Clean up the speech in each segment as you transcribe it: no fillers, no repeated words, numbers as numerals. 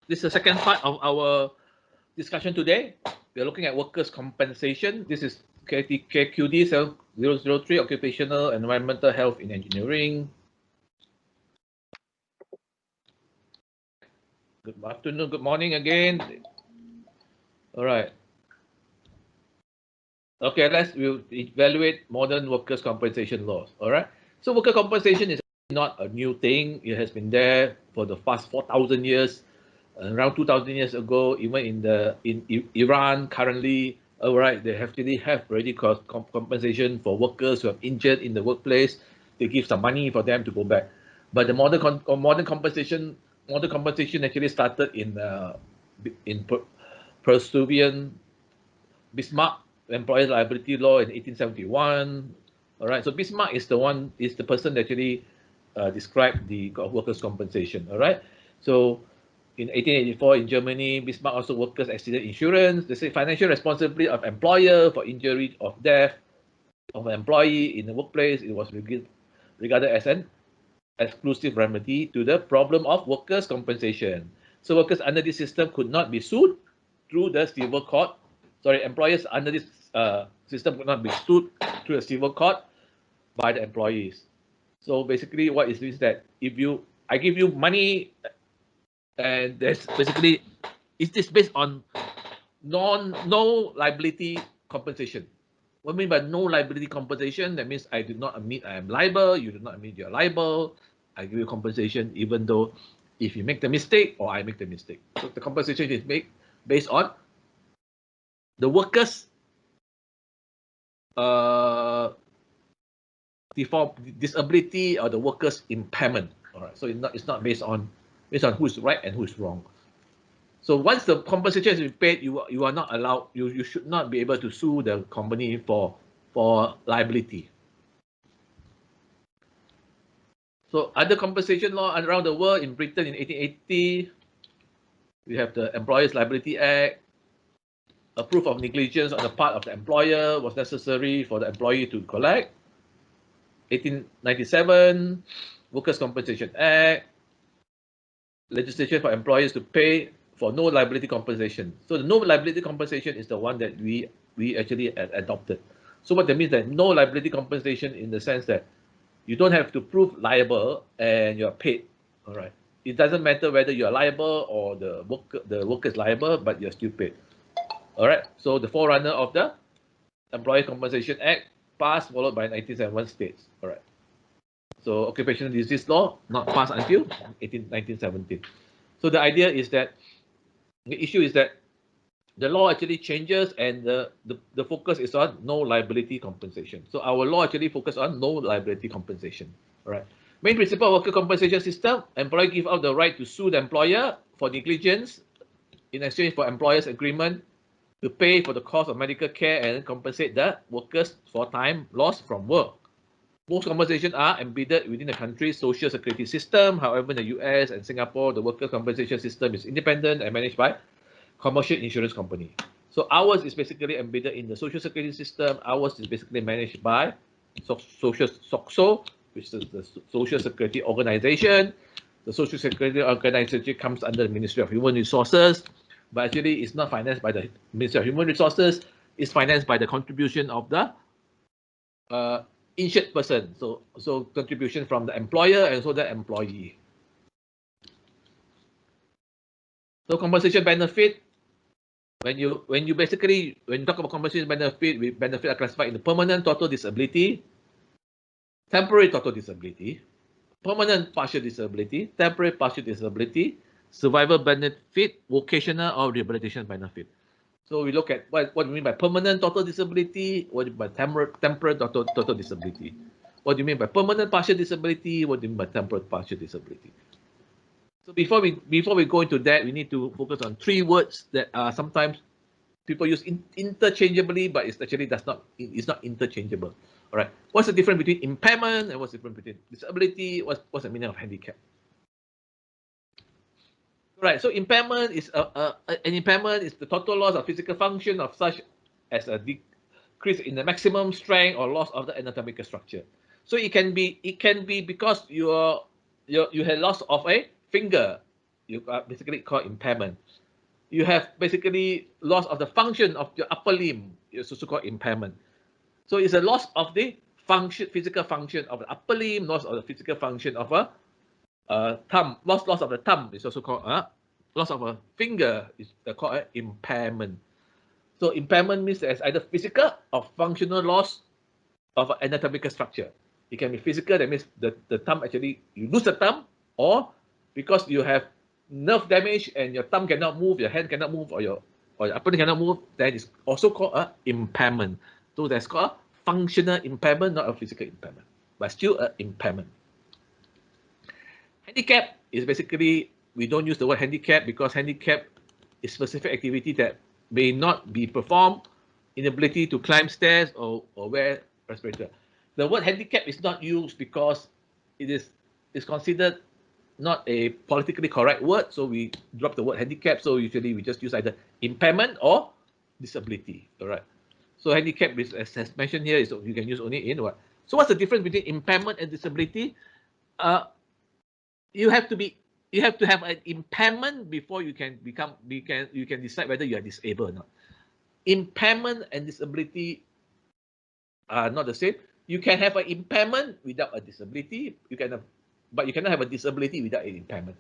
This is the second part of our discussion today. We are looking at workers' compensation. This is KQD 003, Occupational and Environmental Health in Engineering. Good afternoon, good morning again. All right. Okay, we'll evaluate modern workers' compensation laws. All right. So worker compensation is not a new thing. It has been there for the past 4,000 years. Around 2,000 years ago, even in Iran currently, all right, they already have compensation for workers who are injured in the workplace. They give some money for them to go back. But the modern compensation actually started in Peruvian Bismarck employers liability law in 1871. All right, so Bismarck is the person that actually described the workers' compensation. All right, so in 1884 in Germany, Bismarck also workers accident insurance. They say financial responsibility of employer for injury or death of an employee in the workplace. It was regarded as an exclusive remedy to the problem of workers' compensation. So workers under this system could not be sued through the civil court. Sorry, employers under this system could not be sued through the civil court by the employees. So basically, what is this that if I give you money, and there's basically, is this based on no liability compensation? What I mean by no liability compensation? That means I do not admit I am liable, you do not admit you're liable. I give you compensation even though if you make the mistake or I make the mistake. So the compensation is made based on the workers' disability or the workers' impairment. All right. So it's not based on who's right and who's wrong. So once the compensation is paid, you are not allowed. You should not be able to sue the company for liability. So other compensation law around the world, in Britain in 1880, we have the Employers' Liability Act. A proof of negligence on the part of the employer was necessary for the employee to collect. 1897, Workers' Compensation Act. Legislation for employers to pay for no liability compensation. So the no liability compensation is the one that we actually adopted. So what that means that no liability compensation in the sense that you don't have to prove liable and you're paid. All right. It doesn't matter whether you're liable or the worker is liable, but you're still paid. All right. So the forerunner of the Employee Compensation Act passed, followed by 1971 states. All right. So occupational disease law not passed until 1917. So the idea is that the issue is that the law actually changes and the focus is on no liability compensation. So our law actually focuses on no liability compensation. All right. Main principle of worker compensation system: employer give out the right to sue the employer for negligence in exchange for employer's agreement to pay for the cost of medical care and compensate the workers for time lost from work. Most compensations are embedded within the country's social security system. However, in the US and Singapore, the worker compensation system is independent and managed by commercial insurance company. So ours is basically embedded in the social security system. Ours is basically managed by SOCSO, which is the Social Security Organization. The Social Security Organization comes under the Ministry of Human Resources, but actually it's not financed by the Ministry of Human Resources. It's financed by the contribution of the insured person. So contribution from the employer and also the employee. So compensation benefit, when you talk about compensation benefit are classified into permanent total disability, temporary total disability, permanent partial disability, temporary partial disability, survival benefit, vocational or rehabilitation benefit. So we look at what do you mean by permanent total disability, what do you mean by temporary total disability, what do you mean by permanent partial disability, what do you mean by temporary partial disability. So before we go into that, we need to focus on three words that are sometimes people use interchangeably, but it's not interchangeable. All right. What's the difference between impairment and what's the difference between disability? What's the meaning of handicap? Right. So impairment is an impairment is the total loss of physical function of such as a decrease in the maximum strength or loss of the anatomical structure. So it can be because you had loss of a finger, you are basically called impairment. You have basically loss of the function of your upper limb, it's also called impairment. So it's a loss of the function, physical function of the upper limb, loss of the physical function of a thumb, loss of the thumb is also called loss of a finger is called impairment. So impairment means there's either physical or functional loss of anatomical structure. It can be physical, that means the thumb actually, you lose the thumb, or because you have nerve damage and your thumb cannot move, your hand cannot move, or your upper limb cannot move, then it's also called a impairment. So that's called a functional impairment, not a physical impairment, but still an impairment. Handicap is basically, we don't use the word handicap because handicap is specific activity that may not be performed, inability to climb stairs or wear respirator. The word handicap is not used because it is considered not a politically correct word, so we drop the word handicap. So usually we just use either impairment or disability. All right. So handicap is, as mentioned here, is you can use only in what. So what's the difference between impairment and disability? You have to have an impairment before you can decide whether you are disabled or not. Impairment and disability are not the same. You can have an impairment without a disability. But you cannot have a disability without an impairment.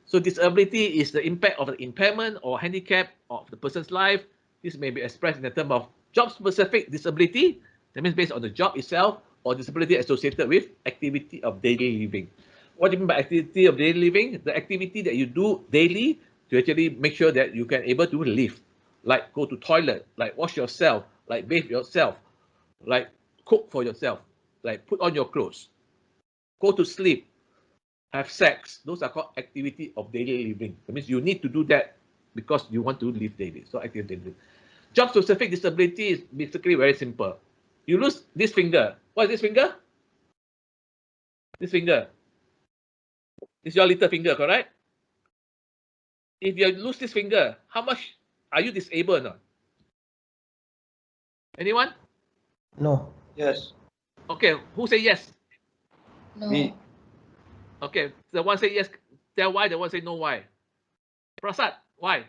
So disability is the impact of an impairment or handicap of the person's life. This may be expressed in the term of job-specific disability. That means based on the job itself, or disability associated with activity of daily living. What do you mean by activity of daily living? The activity that you do daily to actually make sure that you can able to live, like go to toilet, like wash yourself, like bathe yourself, like cook for yourself, like put on your clothes, go to sleep, have sex. Those are called activity of daily living. That means you need to do that because you want to live daily. So activity daily. Job-specific disability is basically very simple. You lose this finger. What is this finger? This finger. This is your little finger, correct? If you lose this finger, how much are you disabled or not? Anyone? No. Yes. Okay, who say yes? No. Me. Okay, the one say yes, tell why, the one say no, why? Prasad, why?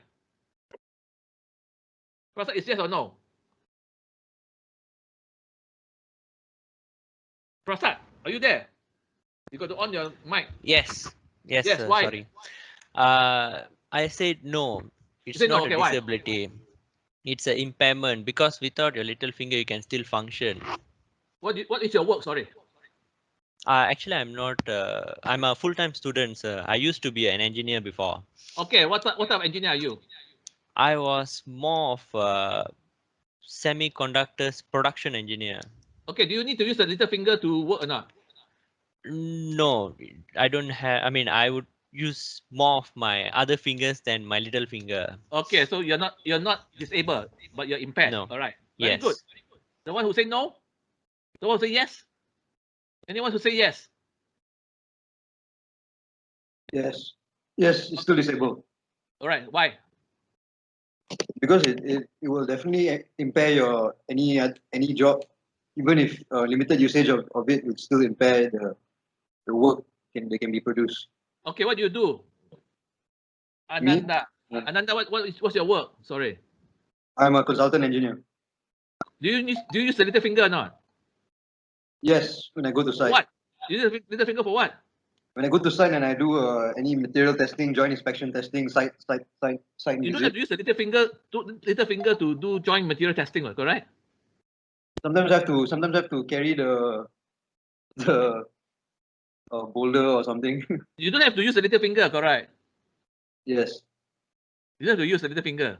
Prasad, is yes or no? Prasad, are you there? You got to on your mic. Yes, yes, Yes, sir, why? sorry. I said no, it's say no, not okay, a why? disability. It's an impairment because without your little finger, you can still function. What is your work? Sorry. Actually, I'm not, I'm a full-time student, sir. I used to be an engineer before. Okay, what type of engineer are you? I was more of a semiconductors production engineer. Okay, do you need to use the little finger to work or not? No, I don't have, I mean, I would use more of my other fingers than my little finger. Okay, so you're not disabled, but you're impaired. No. All right. Very Yes. good. The one who say no? The one who say yes? Anyone who say yes? Yes. Yes, it's still disabled. All right. Why? Because it will definitely impair your any job, even if limited usage of it would still impair the work they can be produced. Okay, what do you do? Me? Ananda. Ananda, what's your work? Sorry. I'm a consultant engineer. Do you use the little finger or not? Yes, when I go to For site. what? You use the little finger for what? When I go to site and I do any material testing, joint inspection testing, site You don't have visit. to use the little finger to do joint material testing, correct? Sometimes I have to carry the boulder or something. You don't have to use the little finger, correct? Yes. You don't have to use the little finger.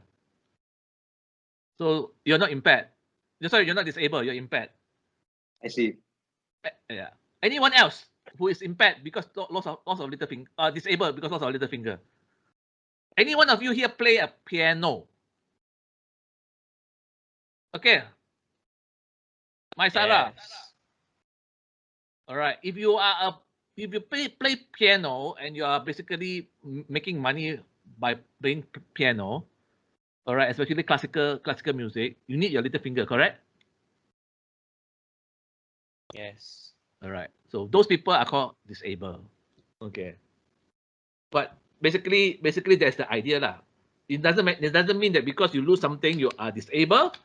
So you're not impaired. Sorry, you're not disabled, you're impaired. I see. Yeah. Anyone else who is impaired because loss of little finger, disabled because loss of little finger? Any one of you here play a piano? Okay. My Sarah. Yes. All right. If you play piano and you are basically making money by playing piano, all right, especially classical music, you need your little finger, correct? Yes. All right. So those people are called disabled. Okay. But basically that's the idea lah. It doesn't mean that because you lose something you are disabled,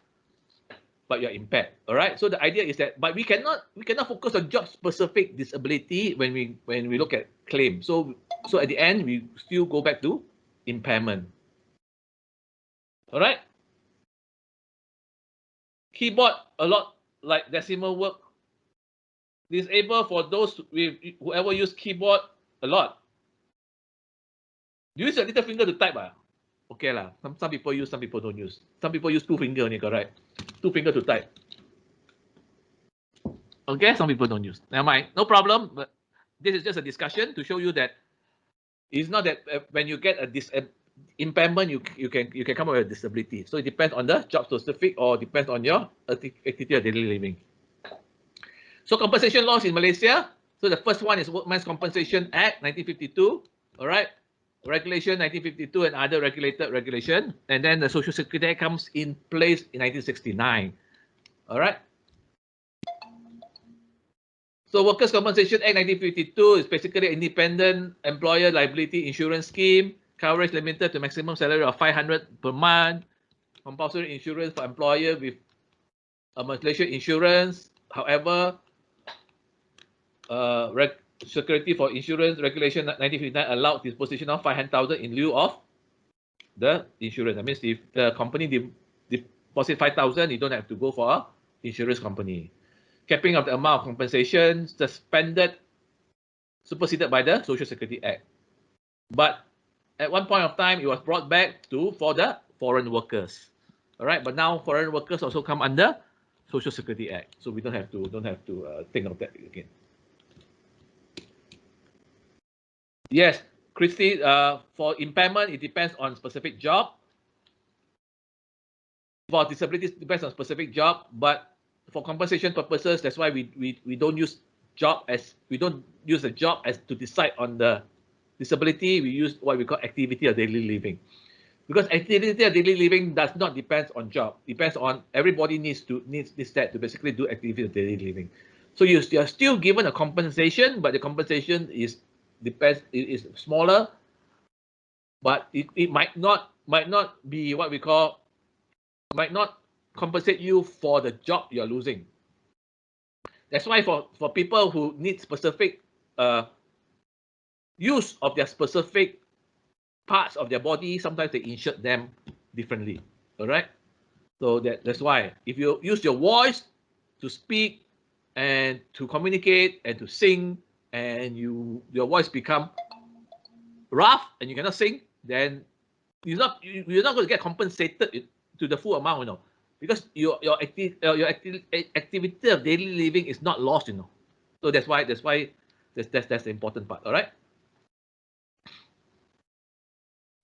but you're impaired. All right. So the idea is that, but we cannot focus on job specific disability when we look at claim. So at the end we still go back to impairment. All right. Keyboard a lot like decimal work. Disabled for those with whoever use keyboard a lot. Use a little finger to type ah. Okay lah. Some people use, some people don't use. Some people use 2 finger only, correct? 2 finger to type. Okay, some people don't use. Never mind, no problem. But this is just a discussion to show you that it's not that when you get a impairment, you can come up with a disability. So it depends on the job specific or depends on your activity of daily living. So compensation laws in Malaysia. So the first one is Workmen's Compensation Act 1952. All right. Regulation 1952 and other regulated regulation. And then the Social Security Act comes in place in 1969. All right. So Workers' Compensation Act 1952 is basically an independent employer liability insurance scheme, coverage limited to maximum salary of 500 per month, compulsory insurance for employer with a Malaysia insurance. However, Security for Insurance Regulation 1959 allowed disposition of 500,000 in lieu of the insurance. That means if the company deposit 5,000, you don't have to go for an insurance company. Capping of the amount of compensation suspended, superseded by the Social Security Act. But at one point of time, it was brought back for the foreign workers. All right, but now foreign workers also come under Social Security Act, so we don't have to think of that again. Yes, Christy, for impairment, it depends on specific job. For disabilities, it depends on specific job, but for compensation purposes, that's why we don't use the job as to decide on the disability. We use what we call activity of daily living, because activity of daily living does not depend on job. Depends on everybody needs that to basically do activity of daily living. So you are still given a compensation, but the compensation is smaller, but it might not be what we call, might not compensate you for the job you're losing. That's why for people who need specific use of their specific parts of their body, sometimes they insure them differently. All right. So that's why if you use your voice to speak and to communicate and to sing, and your voice become rough and you cannot sing, then you're not going to get compensated to the full amount, because your activity of daily living is not lost, So that's the important part. All right.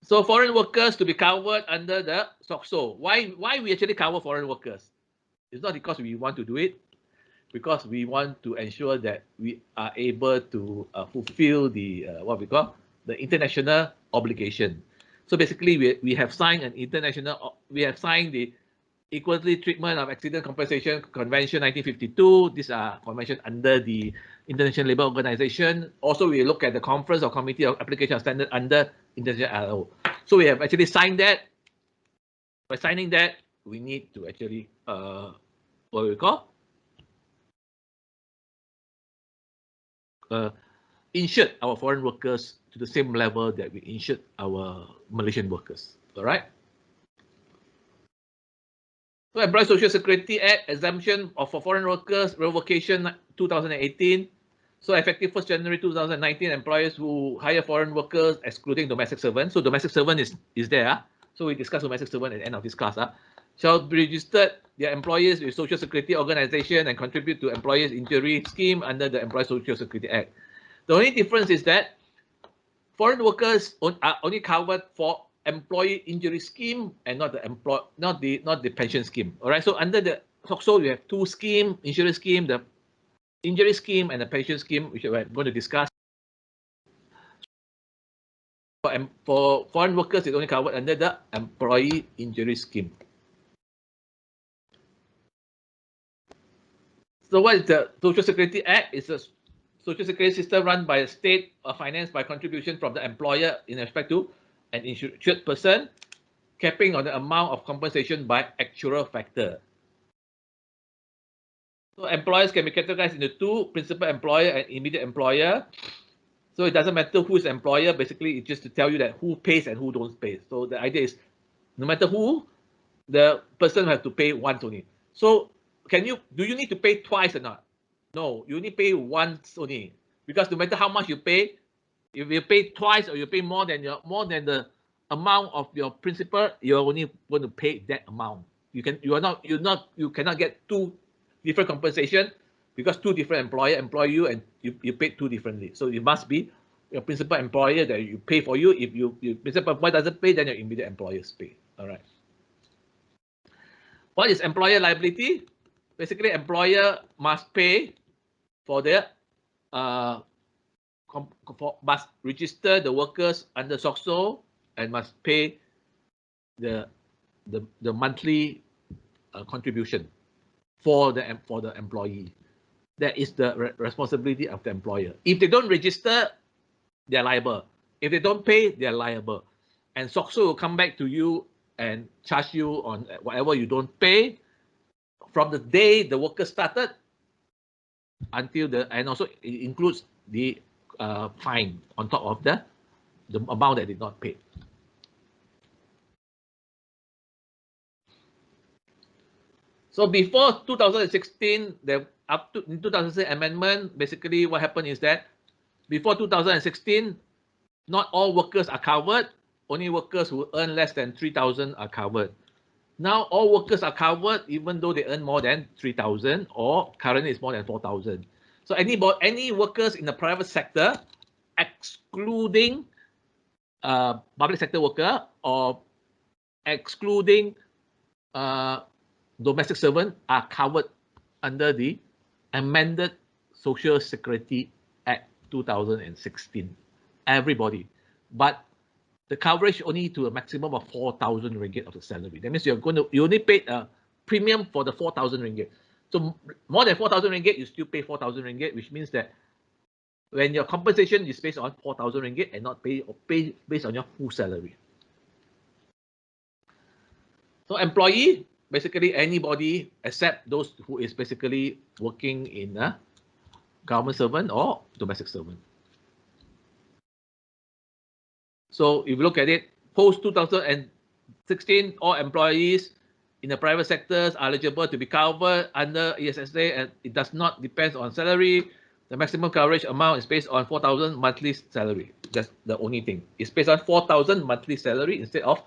So foreign workers to be covered under the SOCSO. Why we actually cover foreign workers? It's not because we want to do it, because we want to ensure that we are able to fulfill the what we call the international obligation. So basically, we have signed the Equality Treatment of Accident Compensation Convention 1952. These are conventions under the International Labour Organization. Also, we look at the Conference or Committee of Application of Standard under International ILO. So we have actually signed that. By signing that, we need to actually what we call insured our foreign workers to the same level that we insured our Malaysian workers. All right. So Employee Social Security Act exemption for foreign workers, revocation 2018. So effective 1st January 2019, employers who hire foreign workers, excluding domestic servants. So domestic servant is there. So we discuss domestic servant at the end of this class. Shall be registered their employees with Social Security Organization and contribute to employers' injury scheme under the Employee Social Security Act. The only difference is that foreign workers are only covered for employee injury scheme and not the pension scheme. All right. So under the SOCSO, we have 2 schemes: insurance scheme, the injury scheme, and the pension scheme, which we're going to discuss. For foreign workers, it's only covered under the employee injury scheme. So what is the Social Security Act? It's a social security system run by a state or financed by contribution from the employer in respect to an insured person, capping on the amount of compensation by actuarial factor. So employers can be categorized into two: principal employer and immediate employer. So it doesn't matter who is employer. Basically, it's just to tell you that who pays and who don't pay. So the idea is, no matter who, the person has to pay once only. So do you need to pay twice or not? No, you only pay once only, because no matter how much you pay, if you pay twice or you pay more than the amount of your principal, you're only going to pay that amount. You cannot get two different compensation, because two different employer employ you and you pay two differently. So it must be your principal employer that you pay for you. If your principal employer doesn't pay, then your immediate employers pay. All right. What is employer liability? Basically, employer must pay for their must register the workers under SOCSO and must pay the monthly contribution for the employee. That is the responsibility of the employer. If they don't register, they're liable. If they don't pay, they're liable. And SOCSO will come back to you and charge you on whatever you don't pay from the day the worker started until and also it includes the fine on top of the amount that did not pay. So before 2016, up to 2016 amendment, basically what happened is that before 2016, not all workers are covered. Only workers who earn less than 3,000 are covered. Now all workers are covered, even though they earn more than 3,000, or currently it's more than 4,000. So any workers in the private sector, excluding public sector worker or excluding domestic servant, are covered under the amended Social Security Act 2016. Everybody, but the coverage only to a maximum of 4,000 ringgit of the salary. That means you only pay a premium for the 4,000 ringgit. So more than 4,000 ringgit, you still pay 4,000 ringgit, which means that when your compensation is based on 4,000 ringgit and not pay based on your full salary. So employee, basically anybody except those who is basically working in a government servant or domestic servant. So if you look at it, post 2016, all employees in the private sectors are eligible to be covered under ESSA, and it does not depend on salary. The maximum coverage amount is based on 4,000 monthly salary. That's the only thing. It's based on 4,000 monthly salary instead of,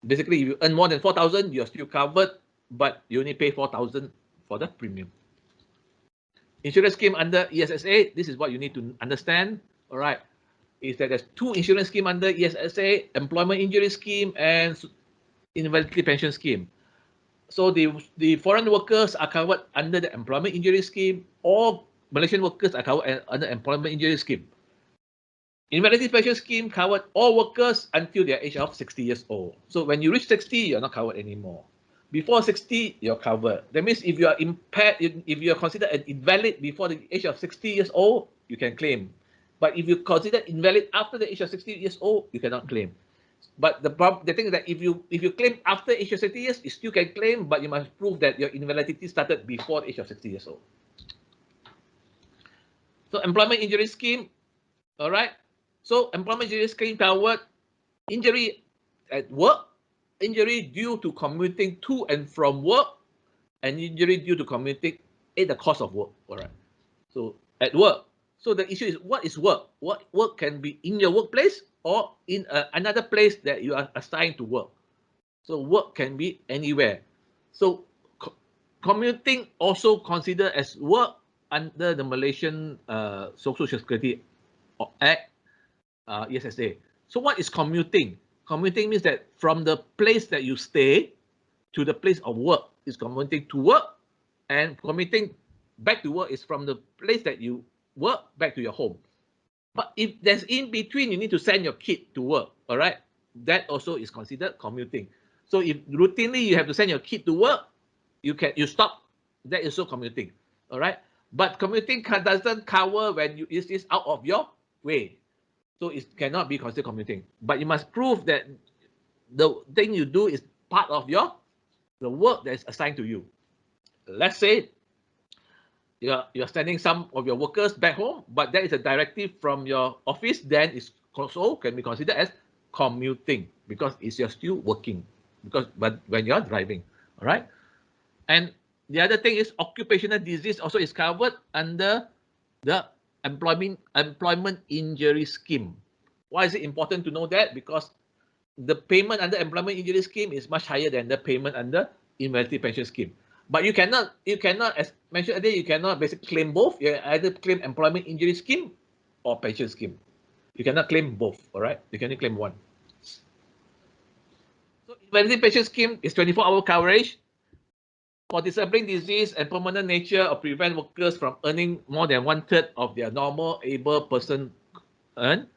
basically, if you earn more than 4,000, you're still covered, but you only pay 4,000 for the premium. Insurance scheme under ESSA, this is what you need to understand. All right. Is that there's two insurance scheme under ESSA: employment injury scheme and invalidity pension scheme. So the foreign workers are covered under the employment injury scheme, or Malaysian workers are covered under employment injury scheme. Invalidity pension scheme covered all workers until their age of 60 years old. So when you reach 60, you're not covered anymore. Before 60, you're covered. That means if you are impaired, if you are considered an invalid before the age of 60 years old, you can claim. But if you consider invalid after the age of 60 years old, you cannot claim. But the thing is that if you claim after age of 60 years, you still can claim, but you must prove that your invalidity started before the age of 60 years old. So employment injury scheme, all right. So employment injury scheme covered injury at work, injury due to commuting to and from work, and injury due to commuting at the cost of work. All right. So at work. So the issue is, what is work? What work can be in your workplace or in another place that you are assigned to work. So work can be anywhere. So commuting also considered as work under the Malaysian Social Security Act, ESSA. So what is commuting? Commuting means that from the place that you stay to the place of work is commuting to work, and commuting back to work is from the place that you work back to your home. But if there's in between, you need to send your kid to work, all right? That also is considered commuting. So if routinely you have to send your kid to work, you stop. That is also commuting, all right? But commuting doesn't cover when you use this out of your way. So it cannot be considered commuting. But you must prove that the thing you do is part of the work that is assigned to you. Let's say you're sending some of your workers back home, but that is a directive from your office, then it's also can be considered as commuting because you're still working but when you're driving, all right? And the other thing is occupational disease also is covered under the employment injury scheme. Why is it important to know that? Because the payment under employment injury scheme is much higher than the payment under invalidity pension scheme. But you cannot, as mentioned earlier, you cannot basically claim both. You either claim employment injury scheme or pension scheme. You cannot claim both, all right? You can only claim one. So invalidity pension scheme is 24-hour coverage for disabling disease and permanent nature or prevent workers from earning more than 1/3 of their normal able person earn.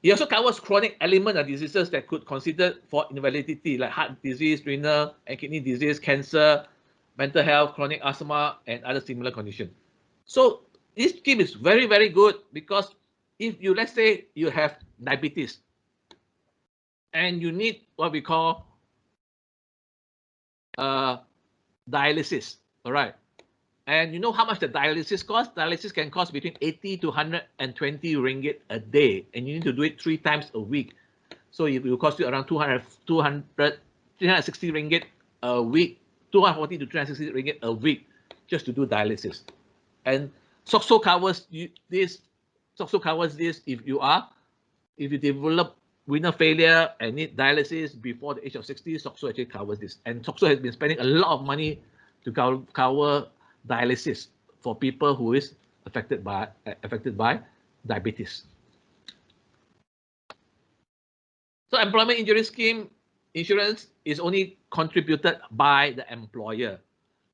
It also covers chronic element of diseases that could consider for invalidity, like heart disease, renal and kidney disease, cancer, mental health, chronic asthma, and other similar conditions. So this scheme is very, very good because if you, let's say you have diabetes and you need what we call dialysis, all right? And you know how much the dialysis costs? Dialysis can cost between 80 to 120 ringgit a day, and you need to do it 3 times a week. So it will cost you around 360 ringgit a week, 240 to 360 ringgit a week just to do dialysis. And SOCSO covers this. SOCSO covers this if you develop renal failure and need dialysis before the age of 60. SOCSO actually covers this, and SOCSO has been spending a lot of money to cover dialysis for people who is affected by diabetes. So employment injury scheme insurance is only contributed by the employer.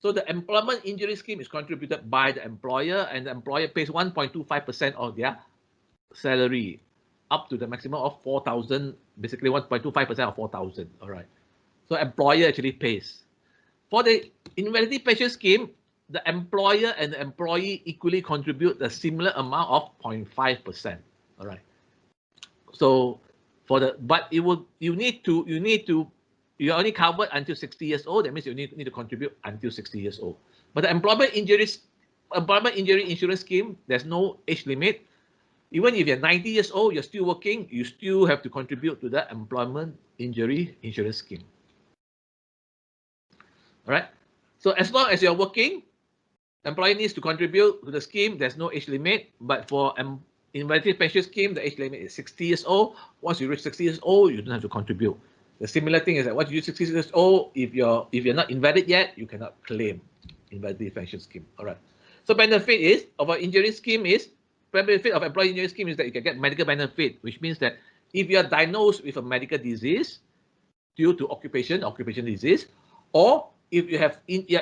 So the employment injury scheme is contributed by the employer, and the employer pays 1.25% of their salary up to the maximum of 4,000, basically 1.25% of 4,000, all right? So employer actually pays. For the invalidity pension scheme, the employer and the employee equally contribute the similar amount of 0.5%. All right. So but you're only covered until 60 years old. That means you need to contribute until 60 years old. But the employment injury insurance scheme, there's no age limit. Even if you're 90 years old, you're still working, you still have to contribute to the employment injury insurance scheme. All right. So as long as you're working, employer needs to contribute to the scheme. There's no age limit, but for invalidity pension scheme, the age limit is 60 years old. Once you reach 60 years old, you don't have to contribute. The similar thing is that once you reach 60 years old, if you're not invalid yet, you cannot claim invalidity pension scheme. All right. So benefit of an injury scheme is benefit of employee injury scheme is that you can get medical benefit, which means that if you are diagnosed with a medical disease due to occupational disease, or if you're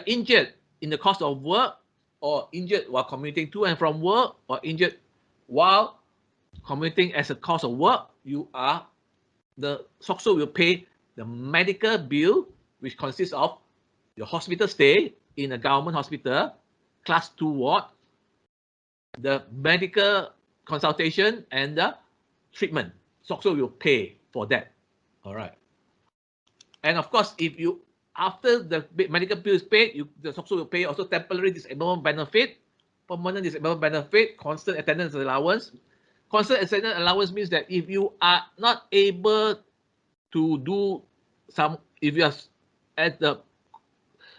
injured in the course of work, or injured while commuting to and from work, or injured while commuting as a cause of work, the SOCSO will pay the medical bill, which consists of your hospital stay in a government hospital, class 2 ward, the medical consultation, and the treatment. SOCSO will pay for that. All right. And of course, after the medical bill is paid, the SOCSO will pay also temporary disablement benefit, permanent disablement benefit, constant attendance allowance. Constant attendance allowance means that if you are not able to do if you are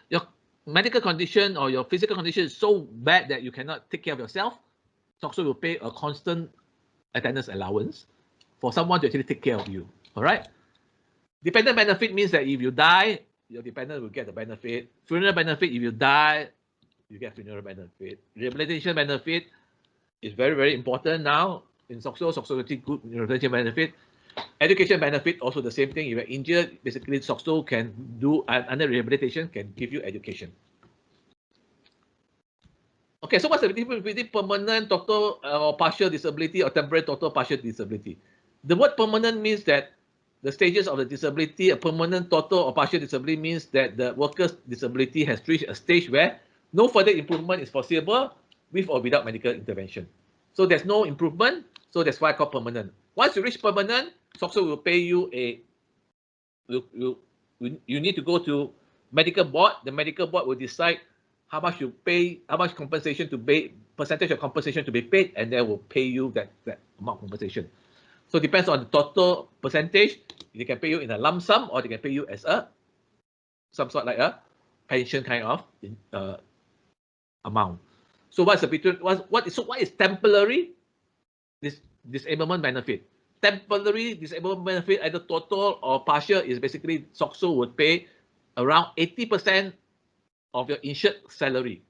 your medical condition or your physical condition is so bad that you cannot take care of yourself, SOCSO will pay a constant attendance allowance for someone to actually take care of you. All right. Dependent benefit means that if you die, your dependent will get the benefit. Funeral benefit, if you die, you get funeral benefit. Rehabilitation benefit is very, very important now in SOCSO. SOCSO is good rehabilitation benefit. Education benefit, also the same thing. If you're injured, basically SOCSO can do, under rehabilitation, can give you education. Okay, so what's the difference between permanent, total, or partial disability, or temporary, total, partial disability? The word permanent means that the stages of the disability, a permanent, total, or partial disability means that the worker's disability has reached a stage where no further improvement is foreseeable, with or without medical intervention. So there's no improvement. So that's why called permanent. Once you reach permanent, SOCSO will pay you you need to go to medical board. The medical board will decide how much you pay, how much compensation to pay, percentage of compensation to be paid, and they will pay you that amount of compensation. So it depends on the total percentage. They can pay you in a lump sum, or they can pay you as some sort like a pension kind of amount. So what's the between what is temporary disablement benefit? Temporary disablement benefit, either total or partial, is basically SOCSO would pay around 80% of your insured salary.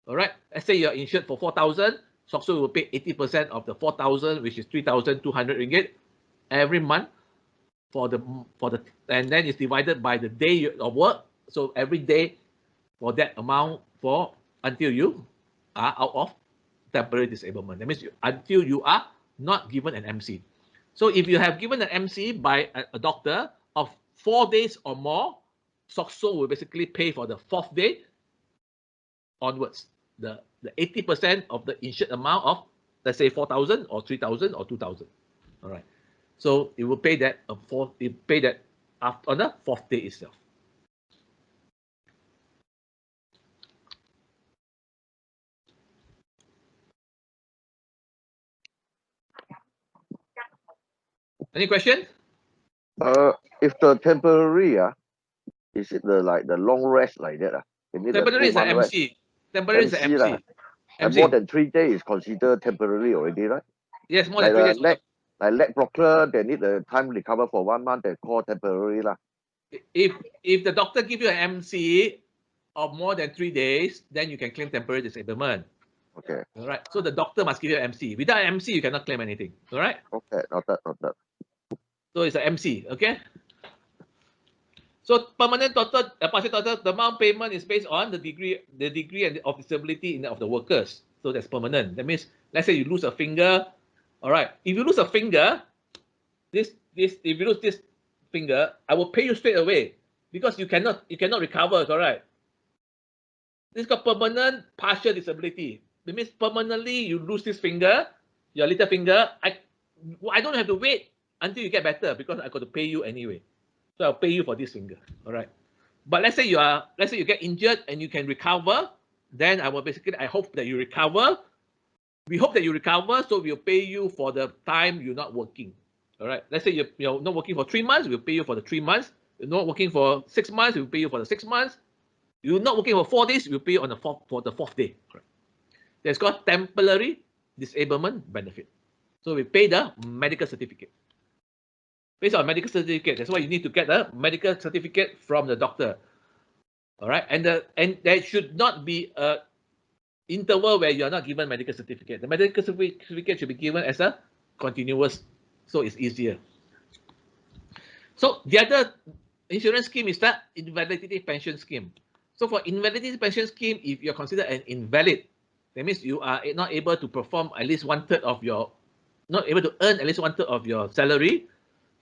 All right. Let's say you're insured for 4,000. SOCSO will pay 80% of the 4,000, which is 3,200 ringgit every month and then it's divided by the day of work. So every day for that amount until you are out of temporary disablement. That means until you are not given an MC. So if you have given an MC by a doctor of 4 days or more, SOCSO will basically pay for the 4th day onwards, the 80% of the insured amount of, let's say, 4,000 or 3,000 or 2,000. All right. So it will pay that on the 4th day itself. Any question? If the temporary, is it the long rest like that? Temporary is an MC. Temporary is an MC. And more than 3 days is considered temporary already, right? Yes, more than 3 days. Like leg blocker, they need the time recover for 1 month. They call temporary lah. If the doctor give you an MC of more than 3 days, then you can claim temporary disablement. Okay. All right. So the doctor must give you an MC. Without an MC, you cannot claim anything. All right. Okay. Not that. So it's an MC. Okay. So permanent total, partial total, the amount payment is based on the degree of disability of the workers. So that's permanent. That means, let's say you lose a finger. All right. If you lose a finger, if you lose this finger, I will pay you straight away because you cannot recover. Correct. This is called permanent partial disability. That means permanently you lose this finger, your little finger. I don't have to wait until you get better because I got to pay you anyway. So I'll pay you for this finger. All right. But let's say you get injured and you can recover, then I hope that you recover. We hope that you recover, so we'll pay you for the time you're not working. All right. Let's say you're not working for 3 months, we'll pay you for the 3 months. You're not working for 6 months, we'll pay you for the 6 months. You're not working for 4 days, we'll pay you for the 4th day. Correct. That's called temporary disablement benefit. So we pay the medical certificate. Based on medical certificate, that's why you need to get a medical certificate from the doctor. All right. And there should not be a interval where you are not given medical certificate. The medical certificate should be given as a continuous, so it's easier. So the other insurance scheme is the invalidity pension scheme. So for invalidity pension scheme, if you're considered an invalid, that means you are not able to perform at least 1/3 of your, not able to earn at least 1/3 of your salary,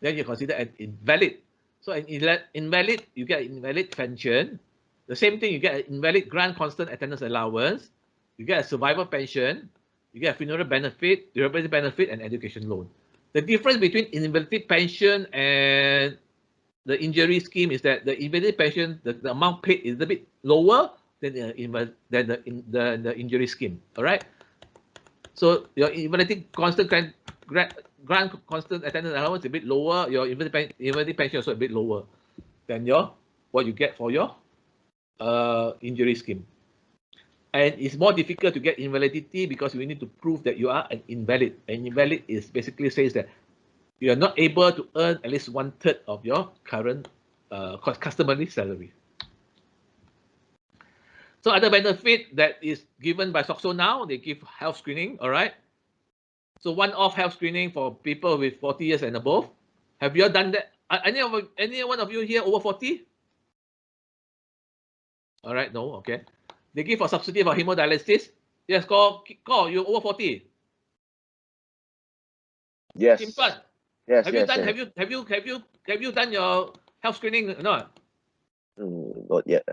then you're considered an invalid. So an invalid, you get an invalid pension. The same thing, you get an invalid grant constant attendance allowance. You get a survivor pension, you get a funeral benefit, disability benefit, and education loan. The difference between invalidity pension and the injury scheme is that the invalidity pension, the amount paid is a bit lower than the injury scheme. All right. So your invalidity constant grant constant attendance allowance is a bit lower. Your invalidity pension also a bit lower than what you get for your injury scheme. And it's more difficult to get invalidity because you need to prove that you are an invalid. An invalid is basically says that you are not able to earn at least 1/3 of your current customary salary. So other benefit that is given by SOCSO now, they give health screening. All right. So one-off health screening for people with 40 years and above. Have you all done that? Any one of you here over 40? All right. No. Okay. They give a subsidy for hemodialysis. Yes, call, you're over 40. Yes. Simpan, Yes. have you done your health screening? No. Not yet.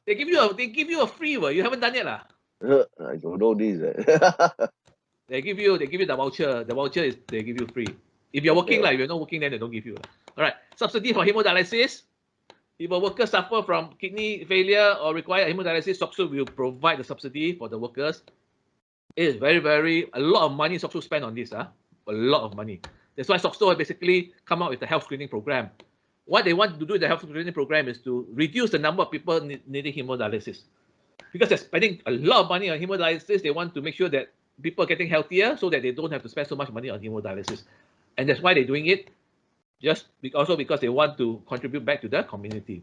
They give you a free one. You haven't done it lah. I don't know this. They give you the voucher. The voucher is they give you free. If you're working, Okay. like if you're not working, then they don't give you. All right. Subsidy for hemodialysis. If a worker suffer from kidney failure or require hemodialysis, SOCSO will provide the subsidy for the workers. It is a lot of money SOCSO spend on this. A lot of money. That's why SOCSO basically come out with the health screening program. What they want to do with the health screening program is to reduce the number of people needing hemodialysis. Because they're spending a lot of money on hemodialysis, they want to make sure that people are getting healthier so that they don't have to spend so much money on hemodialysis. And that's why they're doing it, just also because they want to contribute back to the community.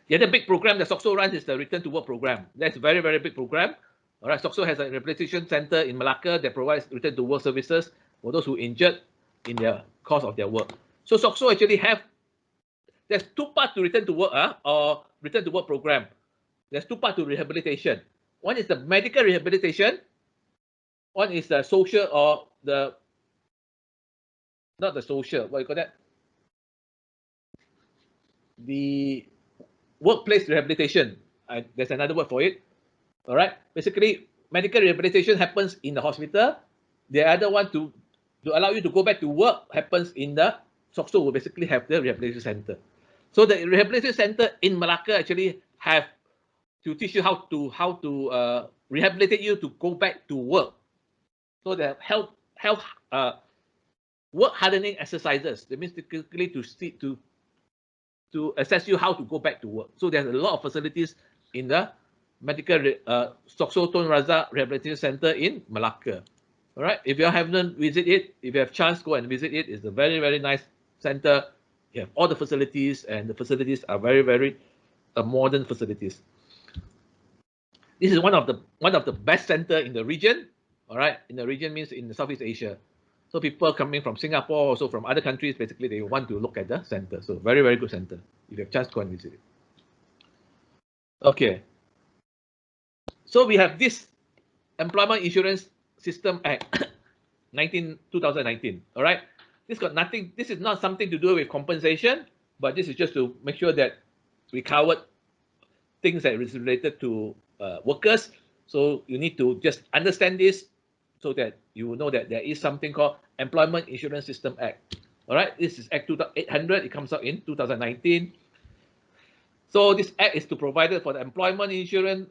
The other big program that SOCSO runs is the Return to Work program. That's a very, very big program. All right, SOCSO has a rehabilitation center in Malacca that provides return to work services for those who injured in the course of their work. So SOCSO actually there's two parts to return to work or return to work program. There's two parts to rehabilitation. One is the medical rehabilitation. One is the social or not the social, what do you call that? The workplace rehabilitation. There's another word for it. All right. Basically, medical rehabilitation happens in the hospital. The other one to allow you to go back to work happens in the SOCSO will basically have the rehabilitation center. So the rehabilitation center in Malacca actually have to teach you how to rehabilitate you to go back to work. So they have health work hardening exercises. That means typically to assess you how to go back to work. So there's a lot of facilities in the medical SOCSO Tun Razak Rehabilitation Center in Malacca. All right. If you haven't visited it, if you have chance, go and visit it. It's a very, very nice center. You have all the facilities, and the facilities are very, very modern facilities. This is one of the best center in the region. All right, in the region means in Southeast Asia. So people coming from Singapore, also from other countries, basically they want to look at the center. So very, very good center. If you have chance, go and visit it. Okay. So we have this Employment Insurance System Act 2019. All right. This is not something to do with compensation, but this is just to make sure that we covered things that is related to workers. So you need to just understand this so that you will know that there is something called Employment Insurance System Act. All right, this is Act 800. It comes out in 2019. So this act is to provide for the employment insurance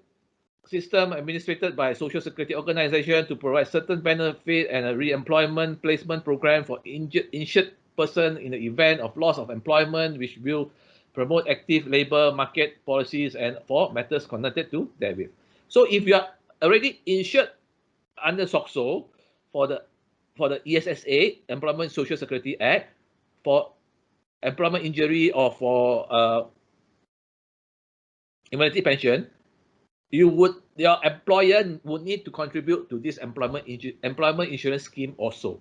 system administered by Social Security Organization to provide certain benefit and a re-employment placement program for insured person in the event of loss of employment, which will promote active labor market policies and for matters connected to therewith. So if you are already insured under SOCSO for the ESSA, Employment Social Security Act, for employment injury or for invalidity pension, your employer would need to contribute to this employment insurance scheme also.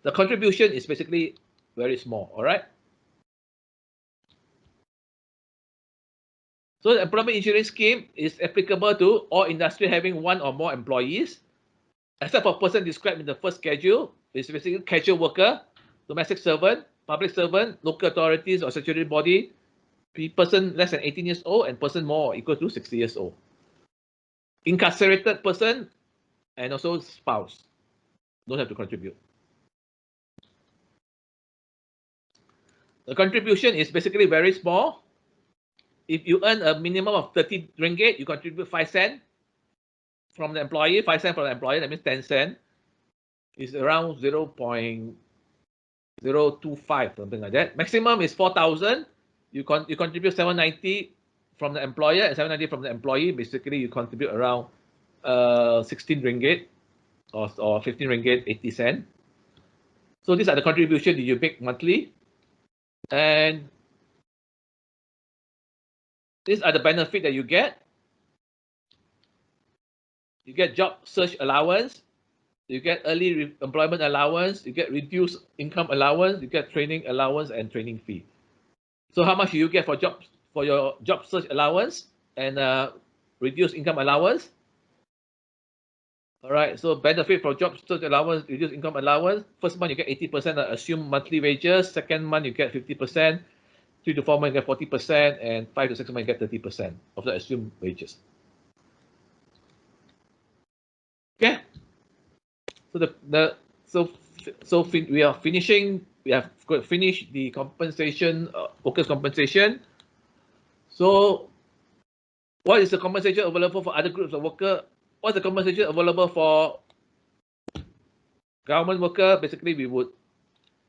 The contribution is basically very small. All right. So the employment insurance scheme is applicable to all industry having one or more employees, except for person described in the first schedule. It's basically casual worker, domestic servant, public servant, local authorities or statutory body, person less than 18 years old, and person more or equal to 60 years old. Incarcerated person and also spouse don't have to contribute. The contribution is basically very small. If you earn a minimum of 30 ringgit, you contribute 5 cents from the employee, 5 cents from the employer, that means 10 cents. It's around 0.025, something like that. Maximum is 4,000. You contribute 790 from the employer and 790 from the employee. Basically, you contribute around 16 ringgit or 15 ringgit 80 cents. So these are the contributions that you make monthly, and these are the benefit that you get. You get job search allowance, you get early employment allowance, you get reduced income allowance, you get training allowance and training fee. So how much do you get for your job search allowance and reduced income allowance? All right, so benefit for job search allowance, reduced income allowance. First month you get 80% of assumed monthly wages. Second month you get 50%. 3 to 4 months you get 40%, and 5 to 6 months you get 30% of the assumed wages. So we are finishing. We have finished the compensation, workers' compensation. So, what is the compensation available for other groups of worker? What's the compensation available for government worker? Basically, we would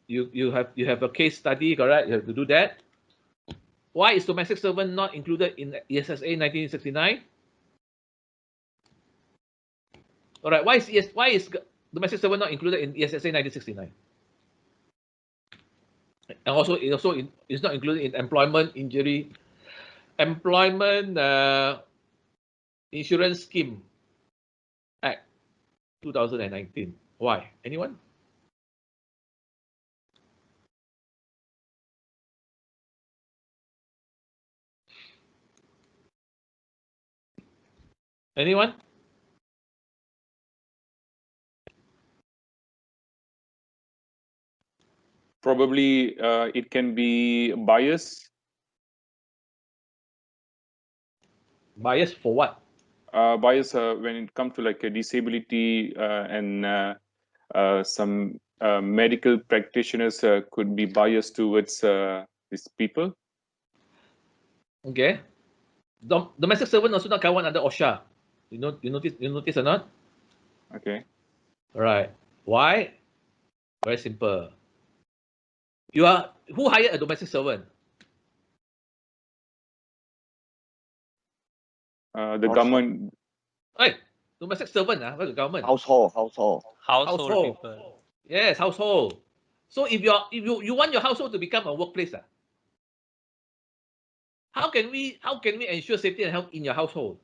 you have a case study, correct? You have to do that. Why is domestic servant not included in ESSA 1969? All right. Why is domestic servant not included in ESSA 1969? And also it's not included in employment insurance scheme act 2019. Why? Anyone? Anyone? Probably it can be bias. Bias for what? Bias when it comes to like a disability and some medical practitioners could be biased towards these people. Okay. Domestic servant also not covered under OSHA. You notice or not? Okay. All right. Why? Very simple. Who hired a domestic servant? The government. Hey, domestic servant, what's the government? Household. Household people. Yes, household. So if you want your household to become a workplace, how can we ensure safety and health in your household?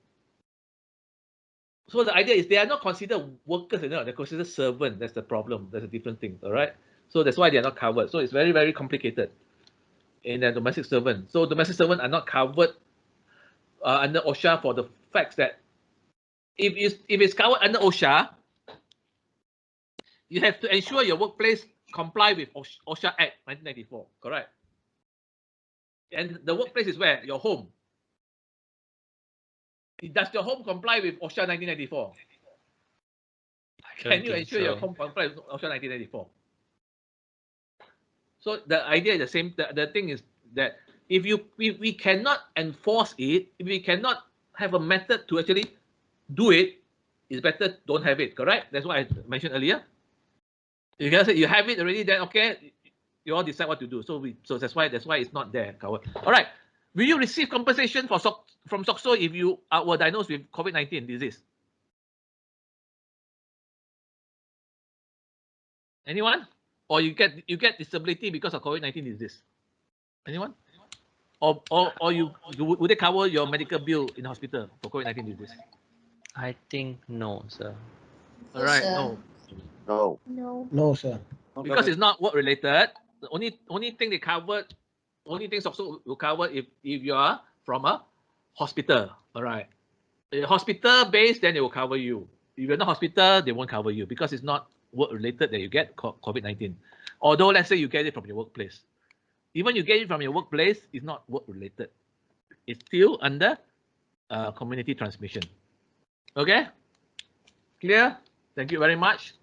So the idea is they are not considered workers, they're considered servants. That's the problem. That's a different thing. All right. So that's why they are not covered. So it's very, very complicated in a domestic servant. So domestic servants are not covered under OSHA for the facts that if it's covered under OSHA, you have to ensure your workplace comply with OSHA Act 1994, correct? And the workplace is where? Your home. Does your home comply with OSHA 1994? Can you ensure your home complies with OSHA 1994? So the idea is the same. The thing is that if we cannot enforce it, if we cannot have a method to actually do it, it's better don't have it, correct? That's what I mentioned earlier. You can say you have it already, then okay, you all decide what to do. So that's why it's not there covered. All right. Will you receive compensation from SOCSO if you were diagnosed with COVID-19 disease? Anyone? Or you get disability because of COVID-19 disease? Anyone? Or would they cover your medical bill in hospital for COVID-19 disease? I think no, sir. All right, no. No, sir. Because it's not work related. The only thing they covered, only things also will cover if you are from a hospital. All right. Hospital based, then they will cover you. If you're not hospital, they won't cover you because it's not work related that you get COVID-19. Although let's say you get it from your workplace. Even you get it from your workplace, it's not work related. It's still under community transmission. Okay? Clear? Thank you very much.